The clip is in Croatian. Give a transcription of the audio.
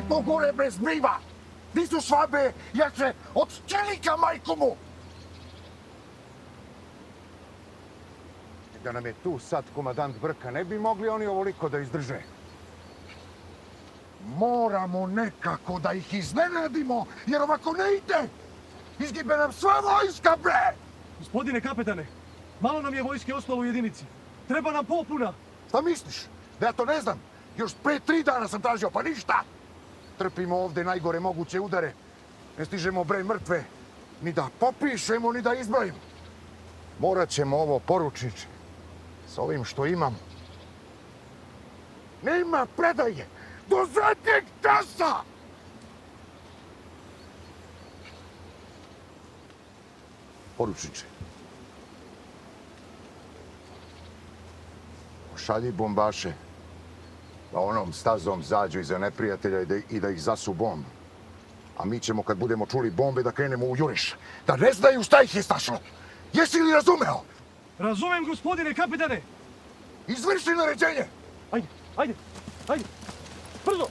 to gore bez briva? Di su švabe jače od čelika, majku mu? Da nam je tu sad komadant Brka, ne bi mogli oni ovoliko da izdrže. Moramo nekako da ih iznenadimo, jer ovako ne ide. Izgibe nam sva vojska, bre! Gospodine kapetane, malo nam je vojske ostalo u jedinici. Treba nam popuna. Šta misliš? Da ja to ne znam? Još pre 3 dana sam tražio, pa ništa. Trpimo ovde najgore moguće udare. Ne stižemo, bre, mrtve. Ni da popišemo, ni da izbrojimo. Morat ćemo ovo, poručniče. S ovim što imam. Nema predaje! Do zadnjeg časa! Poručniče. Pošalji bombaše. Da onom stazom zađu iza neprijatelja i da ih zasu bombu. A mi ćemo, kad budemo čuli bombe, da krenemo u juriš. Da ne znaju šta ih je stašlo. Jesi li razumeo? Razumem, gospodine kapetane. Izvrši naređenje! Ajde, ajde, ajde. Brzo!